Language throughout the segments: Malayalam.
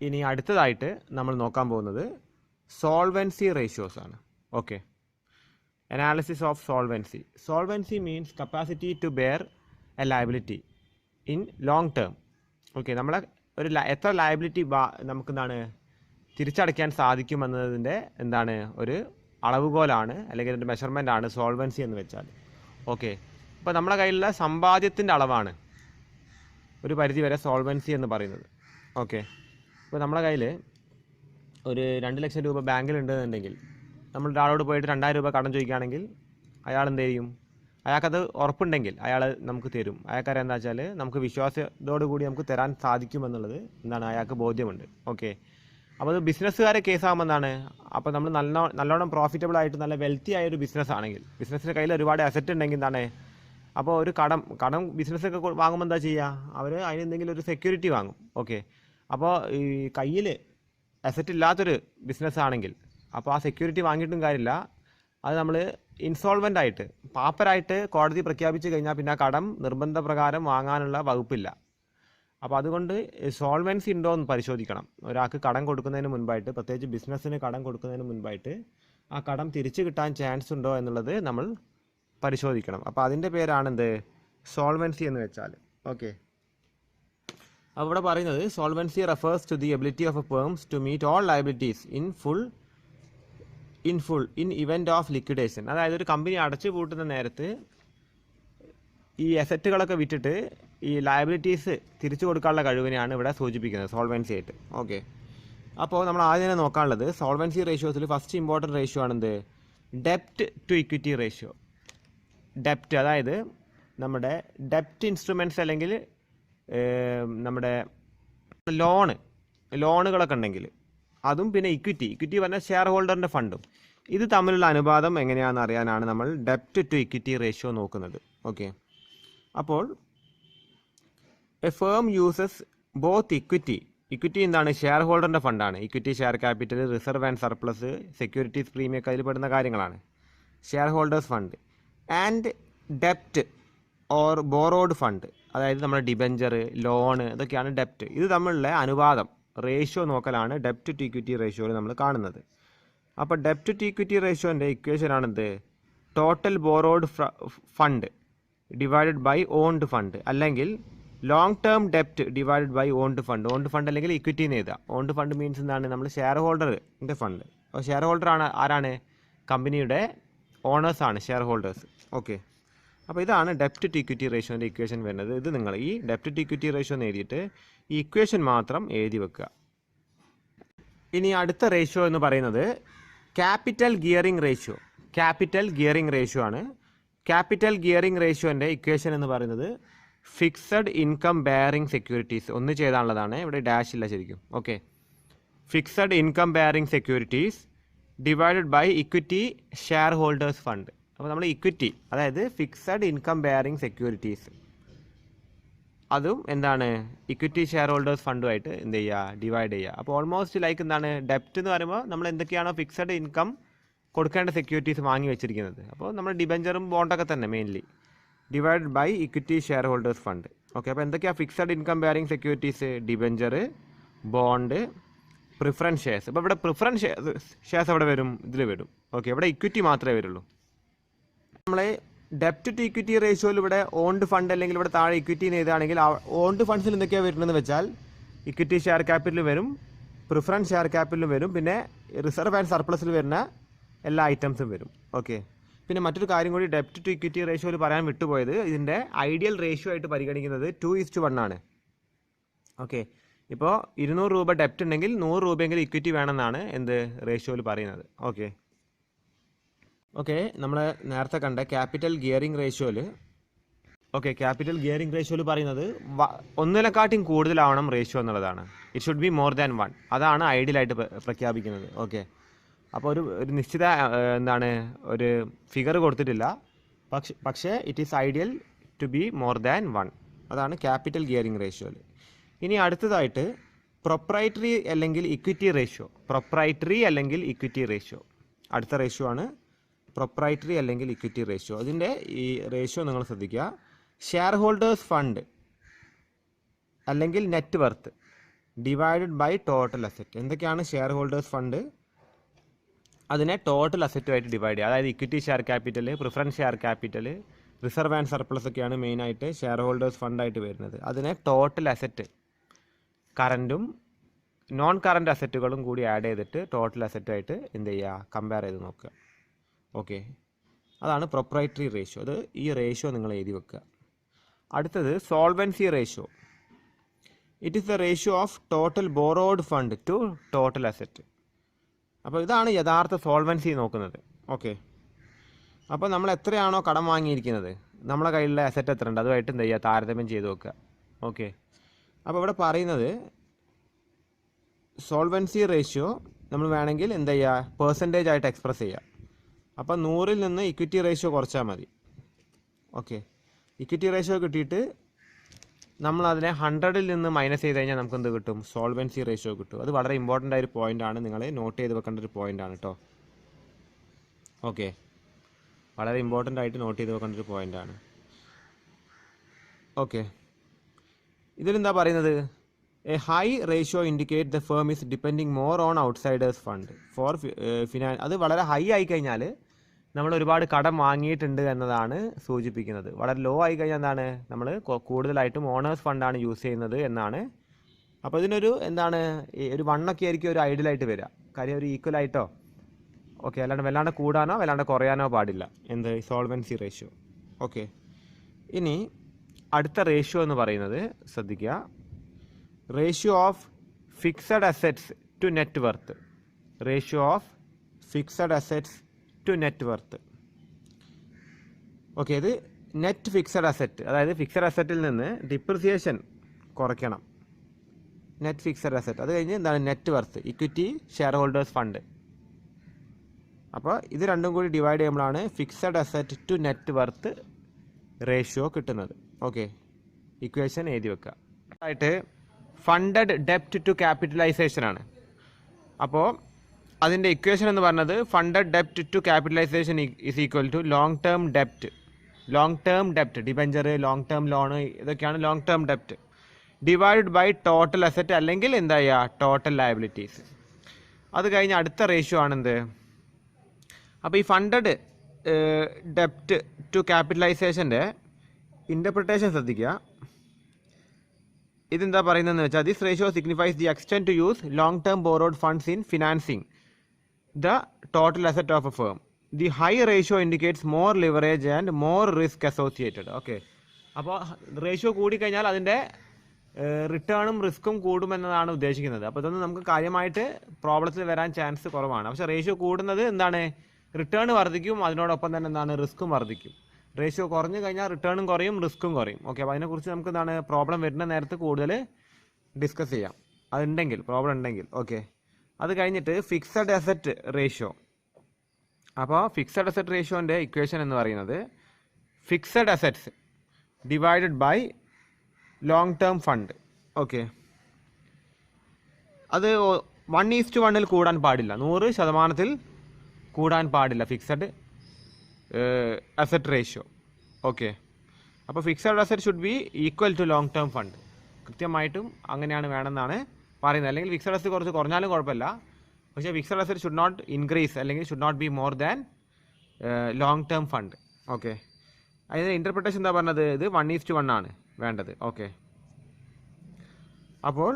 ഇനി അടുത്തതായിട്ട് നമ്മൾ നോക്കാൻ പോകുന്നത് സോൾവൻസി റേഷ്യോസ് ആണ്. Okay, analysis of solvency. Solvency means capacity to bear a liability in long term. Okay, നമ്മളെ എത്ര ലയബിലിറ്റി നമുക്കെന്താണ് തിരിച്ചടയ്ക്കാൻ സാധിക്കുമെന്നതിൻ്റെ ഒരു അളവുകോലാണ് അല്ലെങ്കിൽ ഒരു മെഷർമെൻ്റ് ആണ് സോൾവൻസി എന്ന് വെച്ചാൽ. ഓക്കെ, ഇപ്പോൾ നമ്മുടെ കയ്യിലുള്ള സമ്പാദ്യത്തിൻ്റെ അളവാണ് ഒരു പരിധി വരെ സോൾവൻസി എന്ന് പറയുന്നത്. ഓക്കെ, ഇപ്പോൾ നമ്മുടെ കയ്യിൽ ഒരു 2 ലക്ഷം രൂപ ബാങ്കിലുണ്ടെന്നുണ്ടെങ്കിൽ നമ്മൾ ഒരാളോട് പോയിട്ട് 2000 രൂപ കടം ചോദിക്കുകയാണെങ്കിൽ അയാൾ എന്ത് ചെയ്യും? അയാൾക്കത് ഉറപ്പുണ്ടെങ്കിൽ അയാൾ നമുക്ക് തരും. അയാൾക്കറിയാം എന്താ വെച്ചാൽ നമുക്ക് വിശ്വാസത്തോടു കൂടി നമുക്ക് തരാൻ സാധിക്കുമെന്നുള്ളത് അയാൾക്ക് ബോധ്യമുണ്ട്. ഓക്കെ, അപ്പോൾ അത് ബിസിനസ്സുകാരെ കേസാകുമ്പോൾ അപ്പോൾ നമ്മൾ നല്ലോണം പ്രോഫിറ്റബിൾ ആയിട്ട് നല്ല വെൽത്തി ആയൊരു ബിസിനസ് ആണെങ്കിൽ, ബിസിനസ്സിൻ്റെ കയ്യിൽ ഒരുപാട് അസറ്റ് ഉണ്ടെങ്കിൽ അപ്പോൾ ഒരു കടം ബിസിനസ്സൊക്കെ വാങ്ങുമ്പോൾ എന്താ ചെയ്യുക? അവർ അതിന് എന്തെങ്കിലും ഒരു സെക്യൂരിറ്റി വാങ്ങും. ഓക്കെ, അപ്പോൾ ഈ കയ്യിൽ അസറ്റ് ഇല്ലാത്തൊരു ബിസിനസ് ആണെങ്കിൽ അപ്പോൾ ആ സെക്യൂരിറ്റി വാങ്ങിയിട്ടും കാര്യമില്ല. അത് നമ്മൾ ഇൻസോൾവൻ്റ് ആയിട്ട് പാപ്പരായിട്ട് കോടതി പ്രഖ്യാപിച്ച് കഴിഞ്ഞാൽ പിന്നെ ആ കടം നിർബന്ധപ്രകാരം വാങ്ങാനുള്ള വകുപ്പില്ല. അപ്പോൾ അതുകൊണ്ട് സോൾവൻസി ഉണ്ടോ എന്ന് പരിശോധിക്കണം. ഒരാൾക്ക് കടം കൊടുക്കുന്നതിന് മുൻപായിട്ട്, പ്രത്യേകിച്ച് ബിസിനസ്സിന് കടം കൊടുക്കുന്നതിന് മുൻപായിട്ട് ആ കടം തിരിച്ചു കിട്ടാൻ ചാൻസ് ഉണ്ടോ എന്നുള്ളത് നമ്മൾ പരിശോധിക്കണം. അപ്പോൾ അതിൻ്റെ പേരാണ് സോൾവൻസി എന്ന് വെച്ചാൽ. ഓക്കെ, അപ്പോൾ ഇവിടെ പറയുന്നത് solvency refers to the ability of a firm's to meet all liabilities in event of liquidation. അതായത് ഒരു കമ്പനി അടച്ചു പൂട്ടുന്ന നേരത്ത് ഈ അസറ്റുകളൊക്കെ വിറ്റിട്ട് ഈ ലയബിലിറ്റീസ് തിരിച്ചു കൊടുക്കാനുള്ള കഴിവിനെയാണ് ഇവിടെ സൂചിപ്പിക്കുന്നത് സോൾവൻസി ആയിട്ട്. ഓക്കെ, അപ്പോൾ നമ്മൾ ആദ്യം തന്നെ നോക്കാനുള്ളത് സോൾവൻസി റേഷ്യോസിൽ ഫസ്റ്റ് ഇമ്പോർട്ടൻറ്റ് റേഷ്യോ ആണ് ഡെപ്റ്റ് ടു ഇക്വിറ്റി റേഷ്യോ. ഡെപ്റ്റ്, അതായത് നമ്മുടെ ഡെപ്റ്റ് ഇൻസ്ട്രുമെൻറ്റ്സ് അല്ലെങ്കിൽ നമ്മുടെ ലോണുകളൊക്കെ ഉണ്ടെങ്കിൽ അതും, പിന്നെ ഇക്വിറ്റി പറഞ്ഞാൽ ഷെയർ ഹോൾഡറിൻ്റെ ഫണ്ടും, ഇത് തമ്മിലുള്ള അനുപാതം എങ്ങനെയാണെന്ന് അറിയാനാണ് നമ്മൾ ഡെപ്റ്റ് ടു ഇക്വിറ്റി റേഷ്യോ നോക്കുന്നത്. ഓക്കെ, അപ്പോൾ a firm uses both equity എന്താണ്? ഷെയർ ഹോൾഡറിൻ്റെ ഫണ്ടാണ്. Equity, share capital, reserve and surplus, securities, premium അതിൽ പെടുന്ന കാര്യങ്ങളാണ് ഷെയർ ഹോൾഡേഴ്സ് ഫണ്ട്. ആൻഡ് ഡെപ്റ്റ് ഓർ ബോറോഡ് ഫണ്ട്, അതായത് നമ്മുടെ ഡിബഞ്ചർ, ലോണ്, ഇതൊക്കെയാണ് ഡെപ്റ്റ്. ഇത് തമ്മിലുള്ള അനുപാതം റേഷ്യോ നോക്കലാണ് ഡെപ്റ്റ് ടു ഇക്വിറ്റി റേഷ്യോയിൽ നമ്മൾ കാണുന്നത്. അപ്പോൾ ഡെപ്റ്റ് ടു ഇക്വിറ്റി റേഷ്യോൻ്റെ ഇക്വേഷനാണെന്ത്? Total borrowed fund divided by owned fund, അല്ലെങ്കിൽ ലോങ് ടേം ഡെപ്റ്റ് ഡിവൈഡഡ് ബൈ ഓൺഡ് ഫണ്ട് അല്ലെങ്കിൽ ഇക്വിറ്റി എന്ന് എഴുതുക. ഓൺഡ് ഫണ്ട് മീൻസ് എന്താണ്? നമ്മൾ ഷെയർ ഹോൾഡറിൻ്റെ ഫണ്ട്. അപ്പോൾ ഷെയർ ഹോൾഡർ ആരാണ്? കമ്പനിയുടെ ഓണേഴ്സാണ് ഷെയർ ഹോൾഡേഴ്സ്. ഓക്കെ, അപ്പോൾ ഇതാണ് ഡെപ്റ്റ് ടു ഇക്വിറ്റി റേഷ്യോൻ്റെ ഇക്വേഷൻ വരുന്നത്. ഇത് നിങ്ങൾ ഈ ഡെപ്റ്റ് ടു ഇക്വിറ്റി റേഷ്യോ എന്ന് എഴുതിയിട്ട് ഈ ഇക്വേഷൻ മാത്രം എഴുതി വെക്കുക. ഇനി അടുത്ത റേഷ്യോ എന്ന് പറയുന്നത് ക്യാപിറ്റൽ ഗിയറിംഗ് റേഷ്യോ. ആണ്. ക്യാപിറ്റൽ ഗിയറിംഗ് റേഷ്യോൻ്റെ ഇക്വേഷൻ എന്ന് പറയുന്നത് ഫിക്സഡ് ഇൻകം ബെയറിംഗ് സെക്യൂരിറ്റീസ്, ഒന്ന് ചെയ്താനുള്ളതാണ്, ഇവിടെ ഡാഷ് ഇല്ല ശരിക്കും. Okay, fixed income bearing securities divided by equity share holders fund. അപ്പോൾ നമ്മൾ ഇക്വിറ്റി, അതായത് ഫിക്സഡ് ഇൻകം ബെയറിംഗ് സെക്യൂരിറ്റീസ്, അതും എന്താണ്? ഇക്വിറ്റി ഷെയർ ഹോൾഡേഴ്സ് ഫണ്ടുമായിട്ട് എന്ത് ചെയ്യുക? ഡിവൈഡ് ചെയ്യുക. അപ്പോൾ ഓൾമോസ്റ്റ് ലൈക്ക് എന്താണ്? ഡെപ്റ്റ് എന്ന് പറയുമ്പോൾ നമ്മൾ എന്തൊക്കെയാണോ ഫിക്സഡ് ഇൻകം കൊടുക്കേണ്ട സെക്യൂരിറ്റീസ് വാങ്ങി വെച്ചിരിക്കുന്നത്, അപ്പോൾ നമ്മൾ ഡിബഞ്ചറും ബോണ്ടൊക്കെ തന്നെ mainly divide by equity share holders fund. Okay, അപ്പോൾ എന്തൊക്കെയാണ് fixed income bearing securities? Debenture, bond, preference shares. അപ്പോൾ ഇവിടെ പ്രിഫറൻസ് ഷെയർസ് എവിടെ വരും? ഇതിൽ വരും. ഓക്കെ, ഇവിടെ ഇക്വിറ്റി മാത്രമേ വരുള്ളൂ. നമ്മൾ ഡെപ്റ്റ് ടു ഇക്വിറ്റി റേഷ്യോയിൽ ഇവിടെ ഓൺഡ് ഫണ്ട് അല്ലെങ്കിൽ ഇവിടെ താഴെ ഇക്വിറ്റി എഴുതുകയാണെങ്കിൽ ഓൺഡ് ഫണ്ട്സിൽ എന്തൊക്കെയാണ് വരുന്നതെന്ന് വെച്ചാൽ ഇക്വിറ്റി ഷെയർ ക്യാപിറ്റൽ വരും, പ്രിഫറൻസ് ഷെയർ ക്യാപിറ്റലും വരും, പിന്നെ റിസർവ് ആൻഡ് സർപ്ലസിൽ വരുന്ന എല്ലാ ഐറ്റംസും വരും. ഓക്കെ, പിന്നെ മറ്റൊരു കാര്യം കൂടി ഡെപ്റ്റ് ടു ഇക്വിറ്റി റേഷ്യോയിൽ പറയാൻ വിട്ടുപോയത്, ഇതിൻ്റെ ഐഡിയൽ റേഷ്യോ ആയിട്ട് പരിഗണിക്കുന്നത് 2:1 ആണ്. ഓക്കെ, ഇപ്പോൾ 200 രൂപ ഡെപ്റ്റ് ഉണ്ടെങ്കിൽ 100 രൂപയെങ്കിലും ഇക്വിറ്റി വേണമെന്നാണ് റേഷ്യോയിൽ പറയുന്നത്. ഓക്കെ, നമ്മൾ നേരത്തെ കണ്ട ക്യാപിറ്റൽ ഗിയറിംഗ് റേഷ്യോയിൽ പറയുന്നത് ഒന്നിനെക്കാട്ടും കൂടുതലാവണം റേഷ്യോ എന്നുള്ളതാണ്. It should be more than 1, അതാണ് ഐഡിയലായിട്ട് പ്രഖ്യാപിക്കുന്നത്. ഓക്കെ, അപ്പോൾ ഒരു നിശ്ചിത ഒരു ഫിഗർ കൊടുത്തിട്ടില്ല, പക്ഷേ it is ideal to be more than 1, അതാണ് ക്യാപിറ്റൽ ഗിയറിംഗ് റേഷ്യോയിൽ. ഇനി അടുത്തതായിട്ട് പ്രൊപ്രൈറ്ററി അല്ലെങ്കിൽ ഇക്വിറ്റി റേഷ്യോ. അടുത്ത റേഷ്യോ ആണ് പ്രൊപ്രൈറ്ററി അല്ലെങ്കിൽ ഇക്വിറ്റി റേഷ്യോ. അതിൻ്റെ ഈ റേഷ്യോ നിങ്ങൾ ശ്രദ്ധിക്കുക. ഷെയർ ഹോൾഡേഴ്സ് ഫണ്ട് അല്ലെങ്കിൽ net worth divided by total asset. എന്തൊക്കെയാണ് ഷെയർ ഹോൾഡേഴ്സ് ഫണ്ട്? അതിനെ ടോട്ടൽ അസറ്റുമായിട്ട് ഡിവൈഡ് ചെയ്യുക. അതായത് equity share capital, preference share capital, reserve and surplus ഒക്കെയാണ് മെയിനായിട്ട് ഷെയർ ഹോൾഡേഴ്സ് ഫണ്ടായിട്ട് വരുന്നത്. അതിനെ ടോട്ടൽ അസറ്റ്, കറൻറ്റും നോൺ കറൻറ്റ് അസറ്റുകളും കൂടി ആഡ് ചെയ്തിട്ട് ടോട്ടൽ അസറ്റുമായിട്ട് എന്ത് ചെയ്യുക, കമ്പയർ ചെയ്ത് നോക്കുക. ഓക്കെ, അതാണ് പ്രൊപ്രൈറ്ററി റേഷ്യോ. അത് ഈ റേഷ്യോ നിങ്ങൾ എഴുതി വെക്കുക. അടുത്തത് solvency ratio. It is the ratio of total borrowed fund to total asset. അപ്പോൾ ഇതാണ് യഥാർത്ഥ സോൾവൻസി നോക്കുന്നത്. ഓക്കെ, അപ്പോൾ നമ്മൾ എത്രയാണോ കടം വാങ്ങിയിരിക്കുന്നത്, നമ്മളെ കയ്യിലുള്ള അസറ്റ് എത്ര ഉണ്ട് അതുമായിട്ട് എന്ത് ചെയ്യുക, താരതമ്യം ചെയ്ത് വെക്കുക. ഓക്കെ, അപ്പോൾ ഇവിടെ പറയുന്നത് സോൾവൻസി റേഷ്യോ നമ്മൾ വേണമെങ്കിൽ എന്ത് ചെയ്യുക, പെർസെൻറ്റേജ് ആയിട്ട് എക്സ്പ്രസ് ചെയ്യുക. അപ്പോൾ 100-ൽ നിന്ന് ഇക്വിറ്റി റേഷ്യോ കുറച്ചാൽ മതി. ഓക്കെ, ഇക്വിറ്റി റേഷ്യോ കിട്ടിയിട്ട് നമ്മളതിനെ 100-ൽ നിന്ന് മൈനസ് ചെയ്ത് കഴിഞ്ഞാൽ നമുക്ക് എന്ത് കിട്ടും, സോൾവൻസി റേഷ്യോ കിട്ടും. അത് വളരെ ഇമ്പോർട്ടൻ്റ് ആയൊരു പോയിൻ്റാണ്, നിങ്ങൾ നോട്ട് ചെയ്ത് വെക്കേണ്ട ഒരു പോയിൻ്റാണ് കേട്ടോ. ഓക്കെ, വളരെ ഇമ്പോർട്ടൻ്റ് ആയിട്ട് നോട്ട് ചെയ്ത് വെക്കേണ്ട ഒരു പോയിൻ്റാണ്. ഓക്കെ, ഇതിലെന്താ പറയുന്നത്, a high ratio indicate the firm is depending more on outsiders fund for അത് വളരെ ഹൈ ആയി കഴിഞ്ഞാൽ നമ്മൾ ഒരുപാട് കടം വാങ്ങിയിട്ടുണ്ട് എന്നതാണ് സൂചിപ്പിക്കുന്നത്. വളരെ ലോ ആയി കഴിഞ്ഞാൽ എന്താണ്, നമ്മൾ കൂടുതലായിട്ടും ഓണേഴ്സ് ഫണ്ടാണ് യൂസ് ചെയ്യുന്നത് എന്നാണ്. അപ്പോൾ ഇതിനൊരു എന്താണ്, ഒരു 1 ഒക്കെ ആയിരിക്കും ഒരു ഐഡിയലായിട്ട് വരിക. കാര്യം ഒരു ഈക്വൽ ആയിട്ടോ, ഓക്കെ, അല്ലാണ്ട് വല്ലാണ്ട് കൂടാനോ വല്ലാണ്ട് കുറയാനോ പാടില്ല. എന്ത്, സോൾവൻസി റേഷ്യോ. ഓക്കെ, ഇനി അടുത്ത റേഷ്യോ എന്ന് പറയുന്നത് ശ്രദ്ധിക്കുക, ratio of fixed assets to net worth. Ratio of fixed assets to net worth. Okay, ഇത് നെറ്റ് ഫിക്സഡ് അസറ്റ്, അതായത് ഫിക്സഡ് അസറ്റിൽ നിന്ന് ഡിപ്രിസിയേഷൻ കുറയ്ക്കണം. നെറ്റ് ഫിക്സഡ് അസറ്റ്, അത് കഴിഞ്ഞ് എന്താണ് net worth, equity share holders fund. അപ്പോൾ ഇത് രണ്ടും കൂടി ഡിവൈഡ് ചെയ്യുമ്പോഴാണ് fixed asset to net worth ratio കിട്ടുന്നത്. ഓക്കെ, ഇക്വേഷൻ എഴുതി വെക്കുക. ആയിട്ട് ഫണ്ടഡ് ഡെപ്റ്റ് ടു ക്യാപിറ്റലൈസേഷൻ ആണ്. അപ്പോൾ അതിൻ്റെ ഇക്വേഷൻ എന്ന് പറഞ്ഞത് ഫണ്ടഡ് ഡെപ്റ്റ് to capitalisation is equal to long term ഡെപ്റ്റ്. Long term ഡെപ്റ്റ്, debenture, long term loan, ഇതൊക്കെയാണ് ലോങ് ടേം ഡെപ്റ്റ്, ഡിവൈഡഡ് ബൈ ടോട്ടൽ അസറ്റ് അല്ലെങ്കിൽ എന്താ ചെയ്യുക, ടോട്ടൽ ലയബിലിറ്റീസ്. അത് കഴിഞ്ഞ് അടുത്ത റേഷ്യോ ആണെന്ത്, അപ്പോൾ ഈ ഫണ്ടഡ് ഡെപ്റ്റ് ടു ക്യാപിറ്റലൈസേഷൻ്റെ ഇൻ്റർപ്രിട്ടേഷൻ ശ്രദ്ധിക്കുക. ഇതെന്താ പറയുന്നതെന്ന് വെച്ചാൽ, this ratio signifies the extent to use long term borrowed funds in financing the total asset of a firm. The high ratio indicates more leverage and more risk associated. Okay, അപ്പോൾ റേഷ്യോ കൂടിക്കഴിഞ്ഞാൽ അതിൻ്റെ റിട്ടേണും റിസ്ക്കും കൂടുമെന്നതാണ് ഉദ്ദേശിക്കുന്നത്. അപ്പോൾ ഇതൊന്നും നമുക്ക് കാര്യമായിട്ട് പ്രോബ്ലത്തിൽ വരാൻ ചാൻസ് കുറവാണ്. പക്ഷേ റേഷ്യോ കൂടുന്നത് എന്താണ്, റിട്ടേൺ വർദ്ധിക്കും, അതിനോടൊപ്പം തന്നെ എന്താണ്, റിസ്ക്കും വർദ്ധിക്കും. റേഷ്യോ കുറഞ്ഞു കഴിഞ്ഞാൽ റിട്ടേണും കുറയും, റിസ്ക്കും കുറയും. ഓക്കെ, അപ്പോൾ അതിനെക്കുറിച്ച് നമുക്ക് എന്താണ് പ്രോബ്ലം വരുന്ന നേരത്ത് കൂടുതൽ ഡിസ്കസ് ചെയ്യാം, അതുണ്ടെങ്കിൽ, പ്രോബ്ലം ഉണ്ടെങ്കിൽ. ഓക്കെ, അത് കഴിഞ്ഞിട്ട് ഫിക്സഡ് അസറ്റ് റേഷ്യോ. അപ്പോൾ ഫിക്സഡ് അസറ്റ് റേഷ്യോൻ്റെ ഇക്വേഷൻ എന്ന് പറയുന്നത് fixed assets divided by long term fund. Okay, അത് 1:1 കൂടാൻ പാടില്ല, 100% കൂടാൻ പാടില്ല ഫിക്സഡ് അസറ്റ് റേഷ്യോ. ഓക്കെ, അപ്പോൾ fixed asset should be equal to long term fund. കൃത്യമായിട്ടും അങ്ങനെയാണ് വേണമെന്നാണ് പറയുന്നത്. അല്ലെങ്കിൽ ഫിക്സഡ് അസറ്റ് കുറച്ച് കുറഞ്ഞാലും കുഴപ്പമില്ല, പക്ഷേ fixed asset should not increase അല്ലെങ്കിൽ should not be more than long term fund. Okay, അതിൻ്റെ ഇൻ്റർപ്രിട്ടേഷൻ എന്താ പറഞ്ഞത്, ഇത് 1:1 ആണ് വേണ്ടത്. ഓക്കെ, അപ്പോൾ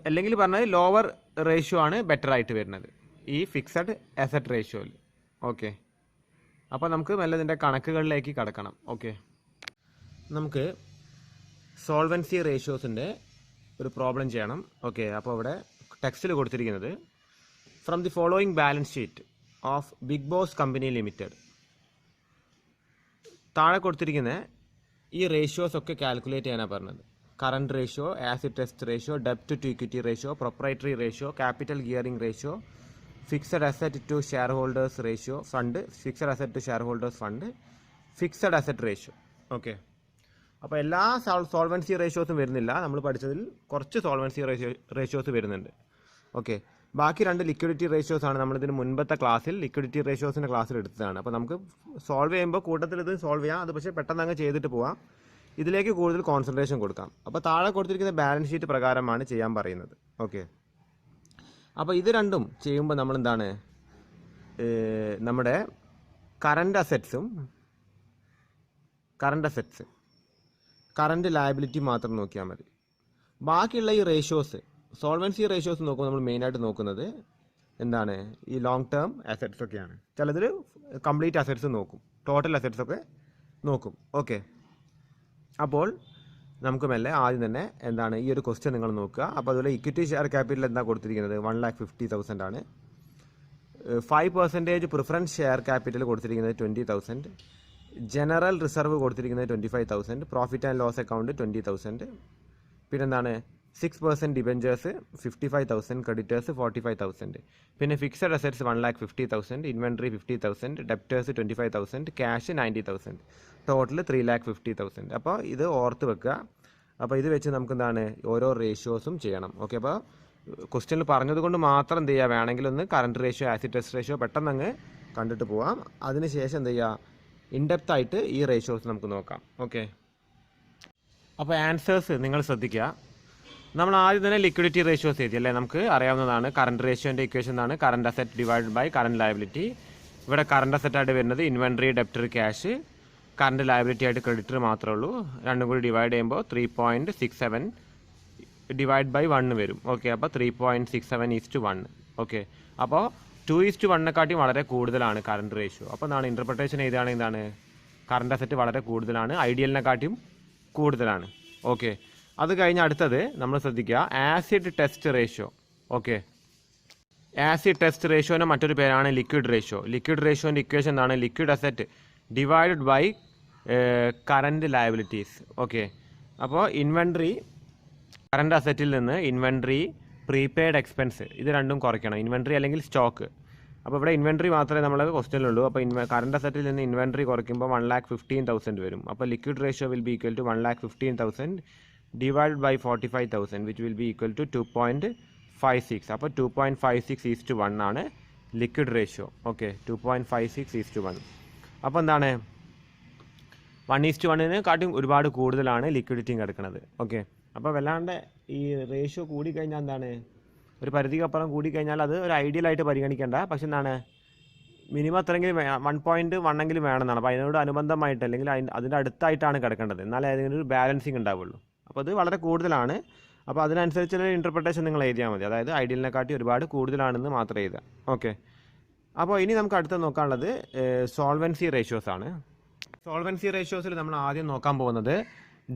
അല്ലെങ്കിൽ പറഞ്ഞത് ലോവർ റേഷ്യോ ആണ് ബെറ്റർ ആയിട്ട് വരുന്നത് ഈ ഫിക്സഡ് അസറ്റ് റേഷ്യോയിൽ. ഓക്കെ, അപ്പോൾ നമുക്ക് നല്ല ഇതിൻ്റെ കണക്കുകളിലേക്ക് കടക്കണം. ഓക്കെ, നമുക്ക് സോൾവൻസി റേഷ്യോസിൻ്റെ ഒരു പ്രോബ്ലം ചെയ്യണം. ഓക്കെ, അപ്പോൾ ഇവിടെ ടെക്സ്റ്റിൽ കൊടുത്തിരിക്കുന്നത് from the following balance sheet of big boss company limited. താഴെ കൊടുത്തിരിക്കുന്ന ഈ റേഷ്യോസ് ഒക്കെ കാൽക്കുലേറ്റ് ചെയ്യാനാണ് പറഞ്ഞത്. Current ratio, acid test ratio, ഡെപ്റ്റ് to equity ratio, proprietary ratio, capital gearing ratio, fixed asset to share holders ratio fund, fixed asset to share holders fund, fixed asset ratio. Okay, അപ്പോൾ എല്ലാ സോൾവൻസി റേഷ്യോസും വരുന്നില്ല, നമ്മൾ പഠിച്ചതിൽ കുറച്ച് സോൾവൻസി റേഷ്യോസ് വരുന്നുണ്ട്. ഓക്കെ, ബാക്കി 2 ലിക്വിഡിറ്റി റേഷ്യോസ് ആണ് നമ്മളിതിന് മുൻപത്തെ ക്ലാസ്സിൽ ലിക്വിഡിറ്റി റേഷ്യോസിൻ്റെ ക്ലാസ്സിൽ എടുത്തതാണ്. അപ്പോൾ നമുക്ക് സോൾവ് ചെയ്യുമ്പോൾ കൂട്ടത്തിൽ ഇത് സോൾവ് ചെയ്യാം, അത് പക്ഷേ പെട്ടെന്ന് അങ്ങ് ചെയ്തിട്ട് പോവാം. ഇതിലേക്ക് കൂടുതൽ കോൺസെൻട്രേഷൻ കൊടുക്കാം. അപ്പോൾ താഴെ കൊടുത്തിരിക്കുന്ന ബാലൻസ് ഷീറ്റ് പ്രകാരമാണ് ചെയ്യാൻ പറയുന്നത്. ഓക്കെ, അപ്പോൾ ഇത് രണ്ടും ചെയ്യുമ്പോൾ നമ്മൾ എന്താണ് നമ്മുടെ കറണ്ട് അസറ്റ്സ് കറണ്ട് ലയബിലിറ്റി മാത്രം നോക്കിയാൽ മതി. ബാക്കിയുള്ള ഈ റേഷ്യോസ്, സോൾവൻസി റേഷ്യോസ് നോക്കുമ്പോൾ നമ്മൾ മെയിനായിട്ട് നോക്കുന്നത് എന്താണ്, ഈ ലോങ് ടേം അസറ്റ്സ് ഒക്കെയാണ്. ചിലതിൽ കംപ്ലീറ്റ് അസറ്റ്സ് നോക്കും, ടോട്ടൽ അസറ്റ്സ് ഒക്കെ നോക്കും. ഓക്കെ, അപ്പോൾ നമുക്ക് മെല്ലെ ആദ്യം തന്നെ എന്താണ് ഈ ഒരു ക്വസ്റ്റ്യൻ നിങ്ങൾ നോക്കുക. അപ്പോൾ അതുപോലെ ഇക്വിറ്റി ഷെയർ ക്യാപിറ്റൽ എന്താ കൊടുത്തിരിക്കുന്നത്, 1,50,000 ആണ്. 5% പ്രിഫറൻസ് ഷെയർ ക്യാപിറ്റൽ കൊടുത്തിരിക്കുന്നത് 20,000. ജനറൽ റിസർവ് കൊടുത്തിരിക്കുന്നത് 25,000. Profit and loss account 20,000. പിന്നെന്താണ് 6% ഡിബെഞ്ചേഴ്സ് 55,000. ക്രെഡിറ്റേഴ്സ് 45,000. പിന്നെ fixed assets 1,50,000. Inventory 50,000. Debtors 25,000. Cash 90,000. Total 3,50,000. അപ്പോൾ ഇത് ഓർത്ത് വെക്കുക. അപ്പോൾ ഇത് വെച്ച് നമുക്ക് എന്താണ് ഓരോ റേഷ്യോസും ചെയ്യണം. ഓക്കെ, അപ്പോൾ ക്വസ്റ്റ്യനിൽ പറഞ്ഞത് കൊണ്ട് മാത്രം എന്ത് ചെയ്യുക, വേണമെങ്കിൽ ഒന്ന് current ratio, acid test ratio പെട്ടെന്ന് അങ്ങ് കണ്ടിട്ട് പോവാം. അതിനുശേഷം എന്ത് ചെയ്യുക, ഇൻഡെപ്ത് ആയിട്ട് ഈ റേഷ്യോസ് നമുക്ക് നോക്കാം. ഓക്കെ, അപ്പോൾ ആൻസേഴ്സ് നിങ്ങൾ ശ്രദ്ധിക്കുക. നമ്മൾ ആദ്യം തന്നെ ലിക്വിഡിറ്റി റേഷ്യോസ് എഴുതി അല്ലേ, നമുക്ക് അറിയാവുന്നതാണ്. കറണ്ട് റേഷ്യോൻ്റെ ഇക്വേഷൻ ആണ് current asset divide by current liability. ഇവിടെ കറണ്ട് അസറ്റായിട്ട് വരുന്നത് inventory, debtor, cash. Current liability ആയിട്ട് ക്രെഡിറ്റർ മാത്രമേ ഉള്ളൂ. രണ്ടും കൂടി ഡിവൈഡ് ചെയ്യുമ്പോൾ 3.67 ഡിവൈഡ് ബൈ 1 വരും. ഓക്കെ, അപ്പോൾ 3.67:1. ഓക്കെ, അപ്പോൾ 2:1 വളരെ കൂടുതലാണ് കറണ്ട് റേഷ്യോ. അപ്പോൾ എന്താണ് ഇൻ്റർപ്രിട്ടേഷൻ എഴുതുകയാണെങ്കിൽ എന്താണ്, കറണ്ട് അസറ്റ് വളരെ കൂടുതലാണ്, ഐഡിയലിനെക്കാട്ടിയും കൂടുതലാണ്. ഓക്കെ, അത് കഴിഞ്ഞ് അടുത്തത് നമ്മൾ ശ്രദ്ധിക്കുക, acid test ratio. Okay, acid test റേഷ്യോൻ്റെ മറ്റൊരു പേരാണ് ലിക്വിഡ് റേഷ്യോ. ലിക്വിഡ് റേഷ്യോൻ്റെ ഇക്വേഷൻ എന്താണ്, liquid asset divided by current liabilities. Okay, അപ്പോൾ ഇൻവെൻട്രി, കറണ്ട് അസറ്റിൽ നിന്ന് ഇൻവെൻട്രി, പ്രീപെയ്ഡ് എക്സ്പെൻസ് ഇത് രണ്ടും കുറയ്ക്കണം, ഇൻവെൻട്രി അല്ലെങ്കിൽ സ്റ്റോക്ക്. അപ്പോൾ ഇവിടെ ഇൻവെൻട്രി മാത്രമേ നമ്മൾ ക്വസ്റ്റ്യനിലുള്ളൂ. അപ്പോൾ കറണ്ട് അസറ്റിൽ നിന്ന് ഇൻവെൻട്രി കുറയ്ക്കുമ്പോൾ 1,15,000 വരും. അപ്പോൾ liquid ratio will be equal to 1,15,000 divide by 45,000 which will be equal to 2.56. അപ്പോൾ 2.56:1 ആണ് ലിക്വിഡ് റേഷ്യോ. ഓക്കെ, 2.56:1. അപ്പോൾ എന്താണ് 1:1 ഒരുപാട് കൂടുതലാണ് ലിക്വിഡിറ്റിയും കിടക്കുന്നത്. ഓക്കെ, അപ്പോൾ വല്ലാണ്ട് ഈ റേഷ്യോ കൂടിക്കഴിഞ്ഞാൽ എന്താണ്, ഒരു പരിധിക്കപ്പുറം കൂടിക്കഴിഞ്ഞാൽ അത് ഒരു ഐഡിയലായിട്ട് പരിഗണിക്കേണ്ട. പക്ഷെ എന്താണ് മിനിമം അത്രയെങ്കിലും 1.1 എങ്കിലും വേണമെന്നാണ്. അപ്പോൾ അതിനോട് അനുബന്ധമായിട്ട് അല്ലെങ്കിൽ അതിൻ്റെ അടുത്തായിട്ടാണ് കിടക്കേണ്ടത്, എന്നാലേ അതിനൊരു ഒരു ബാലൻസിങ് ഉണ്ടാവുള്ളൂ. അപ്പോൾ അത് വളരെ കൂടുതലാണ്. അപ്പോൾ അതിനനുസരിച്ചുള്ള ഇൻ്റർപ്രിട്ടേഷൻ നിങ്ങൾ എഴുതിയാൽ മതി. അതായത് ഐഡിയലിനെക്കാട്ടി ഒരുപാട് കൂടുതലാണെന്ന് മാത്രം എഴുതുക. ഓക്കെ, അപ്പോൾ ഇനി നമുക്ക് അടുത്ത് നോക്കാനുള്ളത് സോൾവൻസി റേഷ്യോസ് ആണ്. സോൾവൻസി റേഷ്യോസിൽ നമ്മൾ ആദ്യം നോക്കാൻ പോകുന്നത്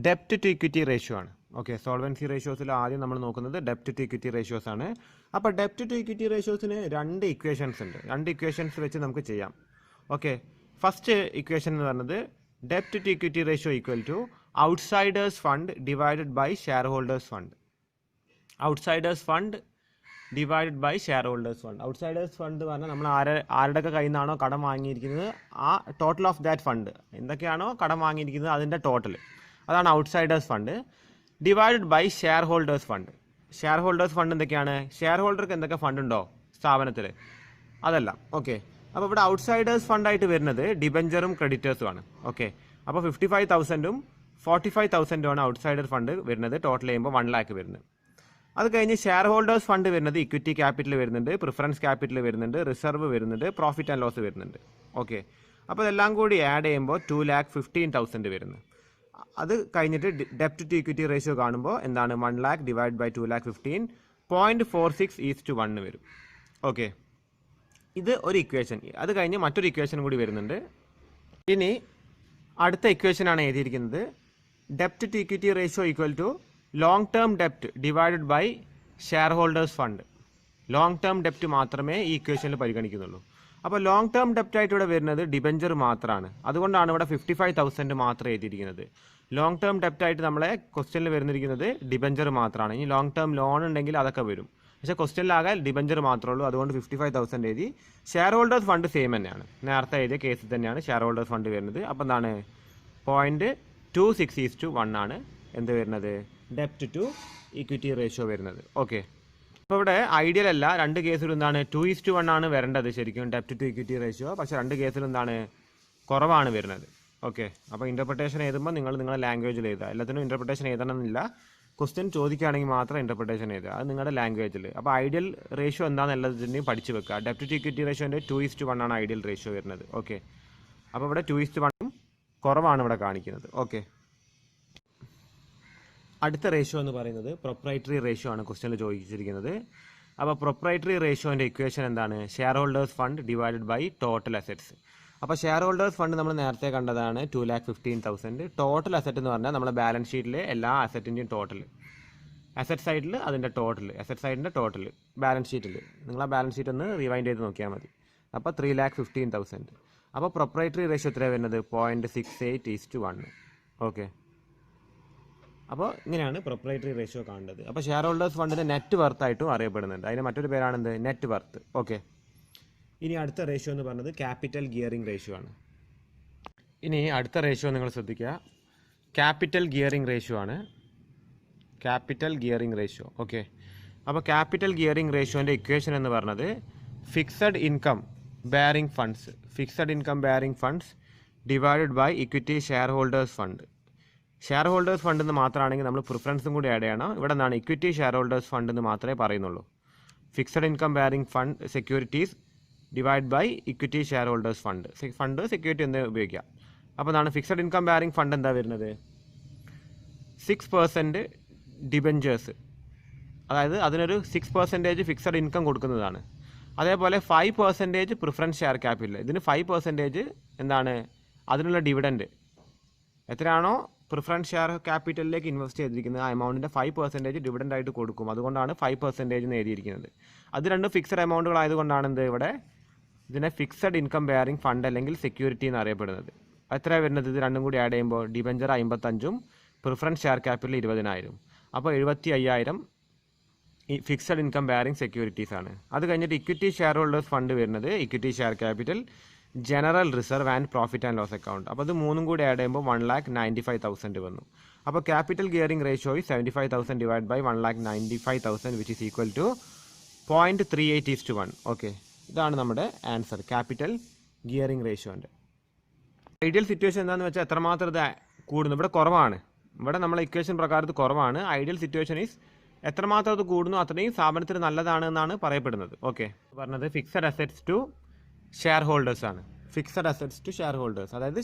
ഡെപ്റ്റ് ടു ഇക്വിറ്റി റേഷ്യോ ആണ്. ഓക്കെ, സോൾവൻസി റേഷ്യോസിൽ ആദ്യം നമ്മൾ നോക്കുന്നത് ഡെപ്റ്റ് ടു ഇക്വിറ്റി റേഷ്യോസ് ആണ്. അപ്പോൾ ഡെപ്റ്റ് ടു ഇക്വിറ്റി റേഷ്യോസിന് 2 ഇക്വേഷൻസ് ഉണ്ട്. 2 ഇക്വേഷൻസ് വെച്ച് നമുക്ക് ചെയ്യാം. ഓക്കെ, ഫസ്റ്റ് ഇക്വേഷൻ എന്ന് പറയുന്നത് ഡെപ്റ്റ് to equity ratio equal to outsiders fund divided by share holders fund. Outsiders fund divided by share holders fund. Outsiders fund പറഞ്ഞാൽ നമ്മൾ ആരുടെയൊക്കെ കയ്യിൽ നിന്നാണോ കടം വാങ്ങിയിരിക്കുന്നത് ആ ടോട്ടൽ ഓഫ് ദാറ്റ് ഫണ്ട്, എന്തൊക്കെയാണോ കടം വാങ്ങിയിരിക്കുന്നത് അതിൻ്റെ ടോട്ടൽ, അതാണ് outsiders fund. Divided by share holders fund. Share holders fund എന്തൊക്കെയാണ്, ഷെയർ ഹോൾഡർക്ക് എന്തൊക്കെ ഫണ്ട് ഉണ്ടോ സ്ഥാപനത്തിൽ അതെല്ലാം. ഓക്കെ, അപ്പോൾ ഇവിടെ ഔട്ട്സൈഡേഴ്സ് ഫണ്ടായിട്ട് വരുന്നത് ഡിബെഞ്ചറും ക്രെഡിറ്റേഴ്സും ആണ്. ഓക്കെ, അപ്പോൾ 55,000-ഉം 45,000-ഉം ആണ് ഔട്ട്സൈഡർ ഫണ്ട് വരുന്നത്. ടോട്ടൽ ചെയ്യുമ്പോൾ 1 lakh വരുന്നത്. അത് കഴിഞ്ഞ് ഷെയർ ഹോൾഡേഴ്സ് ഫണ്ട് വരുന്നത് ഇക്വിറ്റി ക്യാപിറ്റൽ വരുന്നുണ്ട്, പ്രിഫറൻസ് ക്യാപിറ്റൽ വരുന്നുണ്ട്, റിസർവ് വരുന്നുണ്ട്, പ്രോഫിറ്റ് ആൻഡ് ലോസ് വരുന്നുണ്ട്. ഓക്കെ, അപ്പോൾ ഇതെല്ലാം കൂടി ആഡ് ചെയ്യുമ്പോൾ 2,15,000 വരുന്നു. അത് കഴിഞ്ഞിട്ട് ഡെപ്റ്റ് ടു ഇക്വിറ്റി റേഷ്യോ കാണുമ്പോൾ എന്താണ് 1 lakh ഡിവൈഡ് ബൈ 2,15 0.46:1 വരും. ഓക്കെ, ഇത് ഒരു ഇക്വേഷൻ. അത് കഴിഞ്ഞ് മറ്റൊരു ഇക്വേഷൻ കൂടി വരുന്നുണ്ട്. ഇനി അടുത്ത ഇക്വേഷനാണ് എഴുതിയിരിക്കുന്നത് ഡെപ്റ്റ് to equity ratio equal to long term ഡെപ്റ്റ് divided by share holders fund. Long term ഡെപ്റ്റ് മാത്രമേ ഈ ഇക്വേഷനിൽ പരിഗണിക്കുന്നുള്ളൂ. അപ്പോൾ ലോങ് ടേം ഡെപ്റ്റ് ആയിട്ട് ഇവിടെ വരുന്നത് ഡിബെഞ്ചർ മാത്രമാണ്. അതുകൊണ്ടാണ് ഇവിടെ 55,000 മാത്രം എഴുതിയിരിക്കുന്നത്. ലോങ് ടേം ഡെപ്റ്റ് ആയിട്ട് നമ്മളെ ക്വസ്റ്റ്യനിൽ വരുന്നിരിക്കുന്നത് ഡിബെഞ്ചർ മാത്രമാണ്. ഇനി ലോങ് ടേം ലോൺ ഉണ്ടെങ്കിൽ അതൊക്കെ വരും. പക്ഷേ ക്വസ്റ്റ്യനിലാകെ ഡിബെഞ്ചർ മാത്രമേ ഉള്ളൂ. അതുകൊണ്ട് 55,000 എഴുതി. ഷെയർ ഹോൾഡേഴ്സ് ഫണ്ട് സെയിം തന്നെയാണ്, നേരത്തെ എഴുതിയ കേസിൽ തന്നെയാണ് ഷെയർ ഹോൾഡേഴ്സ് ഫണ്ട് വരുന്നത്. അപ്പോൾ എന്താണ് 0.26:1 ആണ് എന്ത് വരുന്നത്, ഡെപ്റ്റ് ടു ഇക്വിറ്റി റേഷ്യോ വരുന്നത്. ഓക്കെ, അപ്പോൾ ഇവിടെ ഐഡിയൽ അല്ല, 2 കേസിലും എന്താണ് 2:1 ആണ് വരേണ്ടത് ശരിക്കും ഡെപ്റ്റ് ടു ഇക്വിറ്റി റേഷ്യോ. പക്ഷേ 2 കേസിലും എന്താണ് കുറവാണ് വരുന്നത്. ഓക്കെ, അപ്പോൾ ഇൻ്റർപ്രിട്ടേഷൻ എഴുതുമ്പോൾ നിങ്ങളുടെ ലാംഗ്വേജിൽ എഴുതുക. എല്ലാത്തിനും ഇൻ്റർപ്രിട്ടേഷൻ എഴുതണമെന്നില്ല. ക്വസ്റ്റ്യൻ ചോദിക്കുകയാണെങ്കിൽ മാത്രം ഇൻ്റർപ്രിട്ടേഷൻ എഴുതുക, അത് നിങ്ങളുടെ ലാംഗ്വേജിൽ. അപ്പോൾ ഐഡിയൽ റേഷ്യോ എന്താണെന്നുള്ളതിൻ്റെയും പഠിച്ച് വെക്കുക. ഡെപ്റ്റ് ടു ഇക്വിറ്റി റേഷ്യോൻ്റെ 2:1 ആണ് ഐഡിയൽ റേഷ്യോ വരുന്നത്. ഓക്കെ, അപ്പോൾ ഇവിടെ 2:1 കുറവാണ് ഇവിടെ കാണിക്കുന്നത്. ഓക്കെ, അടുത്ത റേഷ്യോ എന്ന് പറയുന്നത് പ്രൊപ്രൈറ്ററി റേഷ്യോ ആണ് ക്വസ്റ്റ്യനിൽ ചോദിച്ചിരിക്കുന്നത്. അപ്പോൾ പ്രൊപ്രൈറ്ററി റേഷ്യോൻ്റെ ഇക്വേഷൻ എന്താണ്? Share holders fund divided by total assets. അപ്പോൾ ഷെയർ ഹോൾഡേഴ്സ് ഫണ്ട് നമ്മൾ നേരത്തെ കണ്ടതാണ് 2,15,000. ടോട്ടൽ അസറ്റ് എന്ന് പറഞ്ഞാൽ നമ്മുടെ ബാലൻസ് ഷീറ്റിലെ എല്ലാ അസറ്റിൻ്റെയും ടോട്ടൽ, അസറ്റ് സൈഡിൽ അതിൻ്റെ ടോട്ടൽ, അസറ്റ് സൈഡിൻ്റെ ടോട്ടൽ ബാലൻസ് ഷീറ്റിൽ. നിങ്ങൾ ആ ബാലൻസ് ഷീറ്റ് ഒന്ന് റിവൈൻഡ് ചെയ്ത് നോക്കിയാൽ മതി. അപ്പോൾ 3,15,000. അപ്പോൾ പ്രൊപ്രൈറ്ററി റേഷ്യോ എത്രയാണ് വരുന്നത്? 0.68:1. ഓക്കെ, അപ്പോൾ ഇങ്ങനെയാണ് പ്രൊപ്രൈറ്ററി റേഷ്യോ കാണേണ്ടത്. അപ്പോൾ ഷെയർ ഹോൾഡേഴ്സ് ഫണ്ടിൻ്റെ നെറ്റ് വർത്ത് ആയിട്ടും അറിയപ്പെടുന്നുണ്ട്. അതിന് മറ്റൊരു പേരാണെന്ത്? Net worth. ഓക്കെ, ഇനി അടുത്ത റേഷ്യോ എന്ന് പറയുന്നത് ക്യാപിറ്റൽ ഗിയറിംഗ് റേഷ്യോ ആണ്. ഇനി അടുത്ത റേഷ്യോ നിങ്ങൾ ശ്രദ്ധിക്കുക, ക്യാപിറ്റൽ ഗിയറിംഗ് റേഷ്യോ ആണ്. Capital gearing ratio. ഓക്കെ, അപ്പോൾ ക്യാപിറ്റൽ ഗിയറിംഗ് റേഷ്യോൻ്റെ ഇക്വേഷൻ എന്ന് പറഞ്ഞത് fixed income bearing funds divided by equity share holders fund. Share holders fund എന്ന് മാത്രമാണെങ്കിൽ നമ്മൾ പ്രിഫറൻസും കൂടി ആഡ് ചെയ്യണം. ഇവിടെ നിന്നാണ് ഇക്വിറ്റി ഷെയർ ഹോൾഡേഴ്സ് ഫണ്ട് എന്ന് മാത്രമേ പറയുന്നുള്ളൂ. Fixed income bearing fund securities divide by equity share holders fund security എന്ന് ഉപയോഗിക്കാം. അപ്പോൾ എന്താണ് ഫിക്സഡ് ഇൻകം ബെയറിംഗ് ഫണ്ട് എന്താ വരുന്നത്? 6% ഡിബെഞ്ചേഴ്സ്, അതായത് അതിനൊരു 6% ഫിക്സഡ് ഇൻകം കൊടുക്കുന്നതാണ്. അതേപോലെ 5% പ്രിഫറൻസ് ഷെയർ ക്യാപിറ്റൽ. ഇതിന് 5% എന്താണ്? അതിനുള്ള ഡിവിഡൻഡ് എത്രയാണോ പ്രിഫറൻസ് ഷെയർ ക്യാപിറ്റലിലേക്ക് ഇൻവെസ്റ്റ് ചെയ്തിരിക്കുന്നത് ആ എമൗണ്ടിൻ്റെ 5% ഡിവിഡൻഡ് ആയിട്ട് കൊടുക്കും. അതുകൊണ്ടാണ് 5% എന്ന് എഴുതിയിരിക്കുന്നത്. അത് രണ്ടും ഫിക്സഡ് എമൗണ്ടുകളായതുകൊണ്ടാണ് എന്ത് ഇവിടെ ഇതിനെ ഫിക്സഡ് ഇൻകം ബെയറിംഗ് ഫണ്ട് അല്ലെങ്കിൽ സെക്യൂരിറ്റി എന്ന് അറിയപ്പെടുന്നത്. എത്രയാണ് വരുന്നത്? ഇത് രണ്ടും കൂടി ആഡ് ചെയ്യുമ്പോൾ ഡിബെഞ്ചർ 55ഉം പ്രിഫറൻസ് ഷെയർ ക്യാപിറ്റൽ 20,000. അപ്പോൾ 75,000 ഈ ഫിക്സഡ് ഇൻകം ബെയറിംഗ് സെക്യൂരിറ്റീസ് ആണ്. അത് കഴിഞ്ഞിട്ട് ഇക്വിറ്റി ഷെയർ ഹോൾഡേഴ്സ് ഫണ്ട് വരുന്നത് equity share capital, general reserve and profit and loss account. അപ്പോൾ ഇത് മൂന്നും കൂടി ആഡ് ചെയ്യുമ്പോൾ 1,95,000 വന്നു. അപ്പോൾ capital gearing ratio 75,000 divide by 1,95,000 which is equal to 0.38:1. Okay, ഇതാണ് നമ്മുടെ ആൻസർ ക്യാപിറ്റൽ ഗിയറിംഗ് റേഷ്യോൻ്റെ. ഐഡിയൽ സിറ്റുവേഷൻ എന്താണെന്ന് വെച്ചാൽ എത്രമാത്രം ഇത് കൂടുന്നു? ഇവിടെ കുറവാണ്. ഇവിടെ നമ്മളെ ഇക്വേഷൻ പ്രകാരം ഇത് കുറവാണ്. ഐഡിയൽ സിറ്റുവേഷൻ ഈസ് എത്രമാത്രം അത് കൂടുന്നു അത്രയും സ്ഥാപനത്തിന് നല്ലതാണ് എന്നാണ് പറയപ്പെടുന്നത്. ഓക്കെ, പറഞ്ഞത് fixed assets to share holders ആണ്. Fixed assets to share holders, അതായത്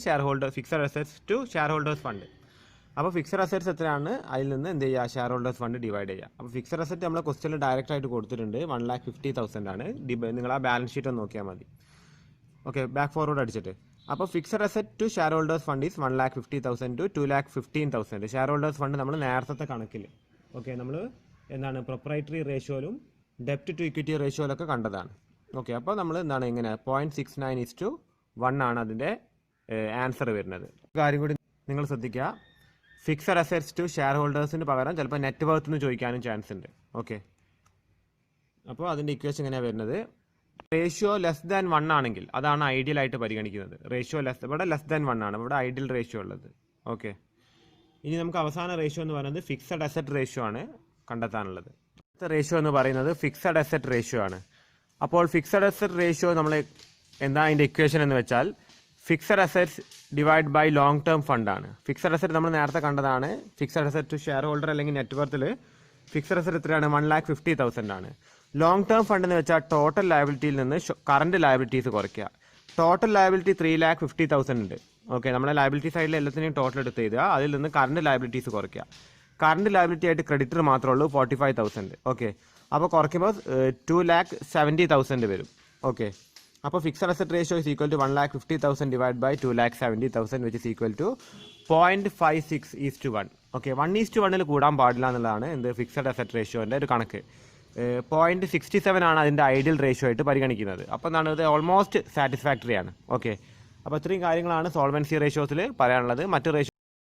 fixed assets to share holders fund. അപ്പോൾ ഫിക്സഡ് അസറ്റ്സ് എത്രയാണ്? അതിൽ നിന്ന് എന്ത് ചെയ്യുക? ഷെയർ ഹോൾഡേഴ്സ് ഫണ്ട് ഡിവൈഡ് ചെയ്യുക. അപ്പോൾ ഫിക്സഡ് അസറ്റ് നമ്മളെ ക്വസ്റ്റ്യനിൽ ഡയറക്റ്റ് ആയിട്ട് കൊടുത്തിട്ടുണ്ട് 1,50,000 ആണ്. നിങ്ങൾ ആ ബാലൻസ് ഷീറ്റ് ഒന്ന് നോക്കിയാൽ മതി. ഓക്കെ, ബാക്ക് ഫോർവേഡ് അടിച്ചിട്ട്. അപ്പോൾ fixed asset to share holders fund is 1,50,000 to 2,15,000. Share holders fund നമ്മൾ നേരത്തെ കണക്കിൽ ഓക്കെ നമ്മൾ എന്താണ് പ്രൊപ്രൈറ്ററി റേഷ്യോയിലും ഡെപ്റ്റ് ടു ഇക്വിറ്റി റേഷ്യോയിലൊക്കെ കണ്ടതാണ്. ഓക്കെ, അപ്പോൾ നമ്മൾ എന്താണ് ഇങ്ങനെ 0.69:1 ആണ് അതിൻ്റെ ആൻസർ വരുന്നത്. കാര്യം കൂടി നിങ്ങൾ ശ്രദ്ധിക്കുക, ഫിക്സഡ് അസറ്റ്സ് ടു ഷെയർ ഹോൾഡേഴ്സിന് പകരം ചിലപ്പോൾ നെറ്റ് വർത്ത് എന്ന് ചോദിക്കാനും ചാൻസ് ഉണ്ട്. ഓക്കെ, അപ്പോൾ അതിൻ്റെ ഇക്വേഷൻ എങ്ങനെയാണ് വരുന്നത്? റേഷ്യോ ലെസ് ദാൻ 1 ആണെങ്കിൽ അതാണ് ഐഡിയൽ ആയിട്ട് പരിഗണിക്കുന്നത്. ഇവിടെ ലെസ് ദാൻ 1 ആണ് ഇവിടെ ഐഡിയൽ റേഷ്യോ ഉള്ളത്. ഓക്കെ, ഇനി നമുക്ക് അവസാന റേഷ്യോ എന്ന് പറയുന്നത് ഫിക്സഡ് അസറ്റ് റേഷ്യോ ആണ് കണ്ടെത്താനുള്ളത്. അടുത്ത റേഷ്യോ എന്ന് പറയുന്നത് ഫിക്സഡ് അസറ്റ് റേഷ്യോ ആണ്. അപ്പോൾ ഫിക്സഡ് അസറ്റ് റേഷ്യോ നമ്മൾ എന്താ അതിൻ്റെ ഇക്വേഷൻ എന്ന് വെച്ചാൽ fixed assets divide by long term ഫണ്ടാണ്. ഫിക്സഡ് അസറ്റ് നമ്മൾ നേരത്തെ കണ്ടതാണ്. Fixed asset to shareholder അല്ലെങ്കിൽ നെറ്റ്വർത്തിൽ ഫിക്സഡ് അസറ്റ് എത്രയാണ്? 1,50,000 ആണ്. ലോങ് ടേം ഫണ്ട് എന്ന് വെച്ചാൽ ടോട്ടൽ ലയബിലിറ്റിയിൽ നിന്ന് കറണ്ട് ലയബിലിറ്റീസ് കുറയ്ക്കുക. ടോട്ടൽ ലയബിലിറ്റി 3,50,000 ഉണ്ട്. ഓക്കെ, നമ്മളെ ലയബിലിറ്റി സൈഡിൽ എല്ലാത്തിനെയും ടോട്ടൽ എടുത്ത് ചെയ്തുക. അതിൽ നിന്ന് കറണ്ട് ലയബിലിറ്റീസ് കുറയ്ക്കുക. കറണ്ട് ലയബിലിറ്റി ആയിട്ട് ക്രെഡിറ്റർ മാത്രമേ ഉള്ളൂ 45,000. ഓക്കെ, അപ്പോൾ കുറയ്ക്കുമ്പോൾ 2,70,000 വരും. ഓക്കെ, അപ്പോൾ fixed asset ratio is equal to 1,50,000 divide by 2,70,000 which is equal to 0.56:1. Okay, 1:1 കൂടാൻ പാടില്ല എന്നുള്ളതാണ് എന്ത് ഫിക്സഡ് അസറ്റ് റേഷ്യോൻ്റെ ഒരു കണക്ക്. 0.67 ആണ് അതിൻ്റെ ഐഡിയൽ റേഷ്യോ ആയിട്ട് പരിഗണിക്കുന്നത്. അപ്പോൾ എന്താണ് ഇത് ഓൾമോസ്റ്റ് സാറ്റിസ്ഫാക്ടറി ആണ്. ഓക്കെ, അപ്പോൾ ഇത്രയും കാര്യങ്ങളാണ് സോൾവൻസി റേഷ്യോസിൽ പറയാനുള്ളത്. മറ്റ് റേഷ്യോ